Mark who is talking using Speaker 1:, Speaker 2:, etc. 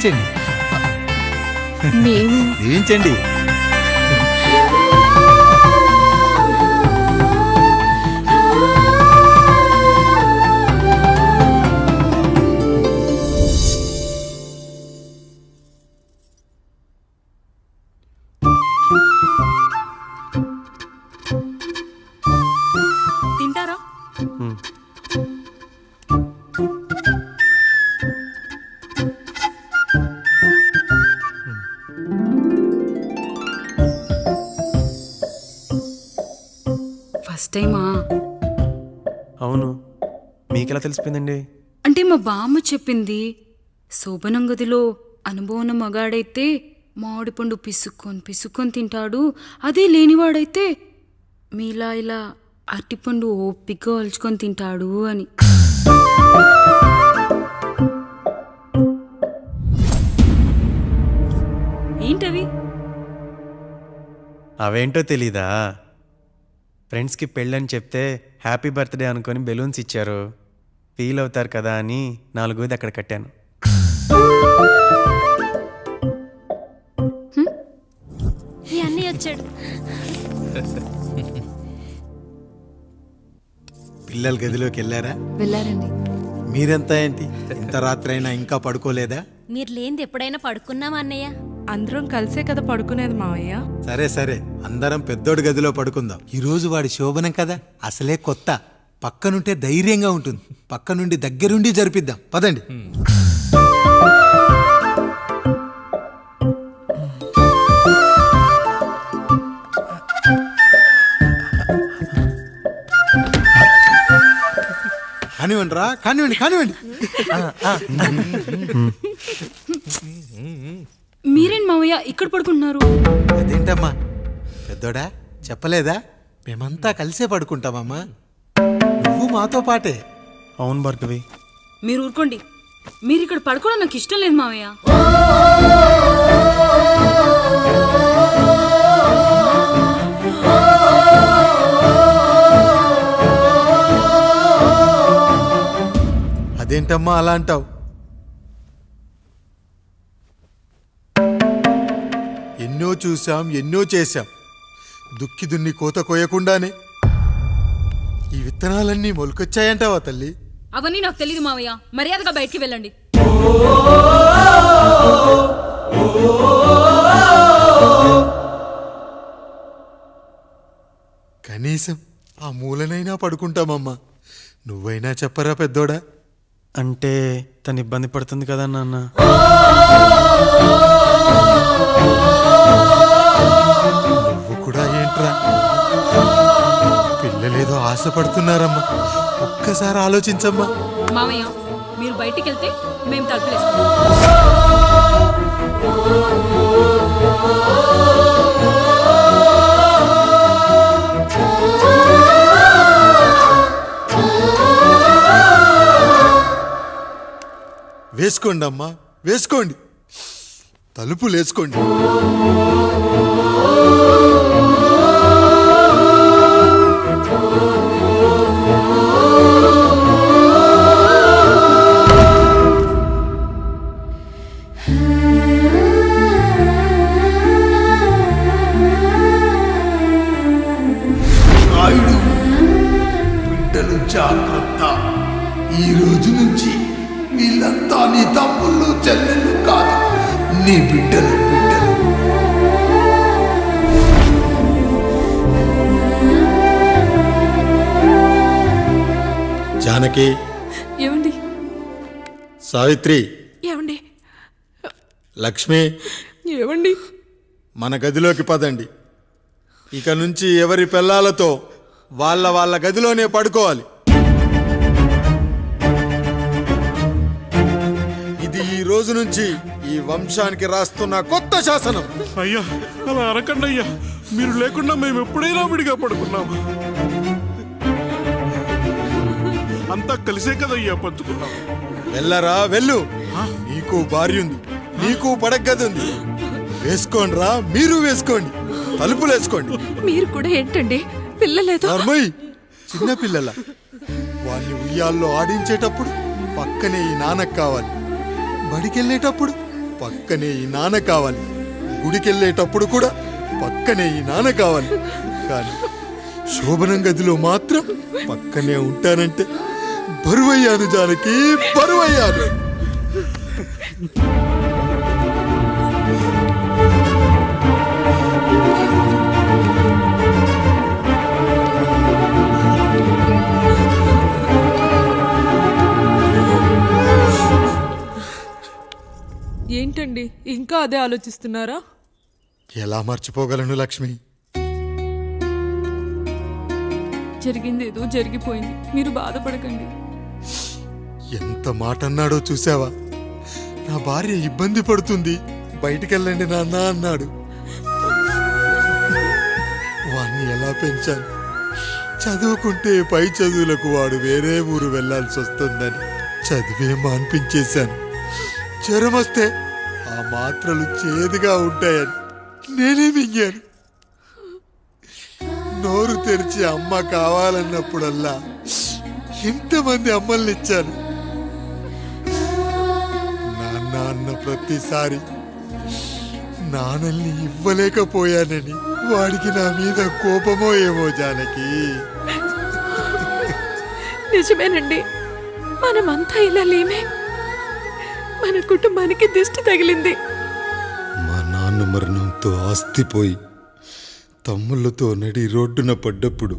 Speaker 1: దీవించండి.
Speaker 2: మేము
Speaker 1: దీవించండి.
Speaker 3: తింటారా?
Speaker 2: ఫస్ట్ టైమా?
Speaker 4: అవును, మీకెలా తెలిసిపోయిందండి?
Speaker 2: అంటే మా బామ్మ చెప్పింది. శోభనం గదిలో అనుభవం ఉన్న మగాడైతే మామిడిపండు పిసుక్కొని తింటాడు, అదే లేనివాడైతే మీలా ఇలా అరటిపండు ఓపిగ్గా ఒలుచుకొని తింటాడు అని. ఏంటవి?
Speaker 4: అవేంటో తెలీదా? ఫ్రెండ్స్కి పెళ్ళని చెప్తే హ్యాపీ బర్త్డే అనుకొని బెలూన్స్ ఇచ్చారు, ఫీల్ అవుతారు కదా అని 4 అక్కడ కట్టాను.
Speaker 3: ఈ అన్నయ్య వచ్చాడు.
Speaker 5: పిల్లల గదిలోకి వెళ్ళారా?
Speaker 2: వెళ్ళారండి.
Speaker 5: మీరెంత ఏంటి ఇంత రాత్రి అయినా ఇంకా పడుకోలేదా?
Speaker 3: మీరు లేనిది ఎప్పుడైనా పడుకున్నామా అన్నయ్య?
Speaker 6: అందరం కలిసే కదా పడుకునేది మావయ్య.
Speaker 5: సరే సరే, అందరం పెద్దోడి గదిలో పడుకుందాం. ఈ రోజు వాడి శోభనం కదా, అసలే కొత్త. పక్కనుంటే ధైర్యంగా ఉంటుంది. పక్క నుండి దగ్గరుండి జరిపిద్దాం. పదండి. కానివ్వండి రా, కానివ్వండి కానివ్వండి.
Speaker 2: మీరేంటి మావయ్య ఇక్కడ పడుకుంటున్నారు?
Speaker 5: అదేంటమ్మా పెద్దోడా, చెప్పలేదా? మేమంతా కలిసే పడుకుంటామమ్మా. నువ్వు మాతో పాటే.
Speaker 4: అవును భార్గవి.
Speaker 2: మీరు ఊరుకోండి. మీరు ఇక్కడ పడుకోవడం నాకు ఇష్టం లేదు మావయ్య.
Speaker 5: అదేంటమ్మా అలా అంటావు? ఎన్నో చూశాం, ఎన్నో చేశాం. దుక్కి దున్ని కోత కోయకుండానే ఈ విత్తనాలన్నీ మొలకొచ్చాయంటావా తల్లి?
Speaker 2: అవన్నీ నాకు తెలియదు మావయ్య. మర్యాదగా బయటికి వెళ్ళండి.
Speaker 5: కనీసం ఆ మూలనైనా పడుకుంటామమ్మా. నువ్వైనా చెప్పరా పెద్దోడా?
Speaker 4: అంటే తను ఇబ్బంది పడుతుంది కదా నాన్న.
Speaker 5: నువ్వు కూడా ఏంట్రా? పిల్లలేదో ఆశపడుతున్నారమ్మా. ఒక్కసారి ఆలోచించమ్మా.
Speaker 2: మావయ్య మీరు బయటికి వెళ్తే మేము తలుపులేస్తాం.
Speaker 5: వేసుకోండి అమ్మా, వేసుకోండి. తలుపులు వేసుకోండి.
Speaker 7: నాయుడు, బిడ్డలు జాగ్రత్త. ఈ రోజు నుంచి వీళ్ళంతా నీ తమ్ముళ్ళు చెల్లెళ్ళు కాదు, నీ బిడ్డలు.
Speaker 5: జానకి,
Speaker 6: ఏమండి?
Speaker 5: సావిత్రి,
Speaker 6: ఏమండి?
Speaker 5: లక్ష్మి,
Speaker 6: ఏమండి?
Speaker 5: మన గదిలోకి పదండి. ఇక నుంచి ఎవరి పిల్లలతో వాళ్ళ గదిలోనే పడుకోవాలి. ఇది ఈ రోజు నుంచి ఈ వంశానికి రాస్తున్న కొత్త శాసనం.
Speaker 8: అయ్యా అలా అరకండి అయ్యా, మీరు లేకుండా మేము ఎప్పుడైనా విడిగా పడుకున్నాము. అంతా కలిసే కదయ్యా పంచుకున్నాం.
Speaker 5: వెళ్ళరా వెళ్ళు. నీకు భార్య ఉంది, నీకు పడగది ఉంది. వేసుకోండి రా, మీరు వేసుకోండి. తలుపులు వేసుకోండి.
Speaker 6: మీరు కూడా ఏంటండి పిల్లలేదు?
Speaker 5: చిన్న పిల్లల వాడిని ఉయ్యాల్లో ఆడించేటప్పుడు పక్కనే ఈ నాన్నకు కావాలి. బడికెళ్ళేటప్పుడు
Speaker 7: పక్కనే ఈ నాన్న కావాలి. గుడికెళ్ళేటప్పుడు కూడా పక్కనే ఈ నాన్న కావాలి. కానీ శోభనం గదిలో మాత్రం పక్కనే ఉంటానంటే బరువయ్యాను జానకి, బరువయ్యాను.
Speaker 6: ఏంటండి ఇంకా అదే ఆలోచిస్తున్నారా?
Speaker 7: ఎలా మర్చిపోగలను లక్ష్మి?
Speaker 6: జరిగింది ఏదో జరిగిపోయింది, మీరు బాధపడకండి.
Speaker 7: ఎంత మాట అన్నాడో చూసావా? నా భార్య ఇబ్బంది పడుతుంది, బయటికెళ్ళండి నాన్న అన్నాడు. వాణ్ణి ఎలా పెంచాను? చదువుకుంటే పై చదువులకు వాడు వేరే ఊరు వెళ్లాల్సి వస్తుందని చదివే మాన్పించేశాను. జ్వరం వస్తే ఆ మాత్రలు చేదుగా ఉంటాయని నేనే మింగాను. నోరు తెరిచి అమ్మ కావాలన్నప్పుడల్లా ఎంతమంది అమ్మల్నిచ్చాను. నాన్న అన్న ప్రతిసారి నాన్నల్ని ఇవ్వలేకపోయానని వాడికి నా మీద కోపమో ఏమో జానకి.
Speaker 6: నిజమేనండి, మనమంతా ఇలా లేమే. మన కుటుంబానికి దిష్టి తగిలింది.
Speaker 7: మా నాన్న మరణంతో ఆస్తిపోయి తమ్ముళ్ళతో నడి రోడ్డున పడ్డప్పుడు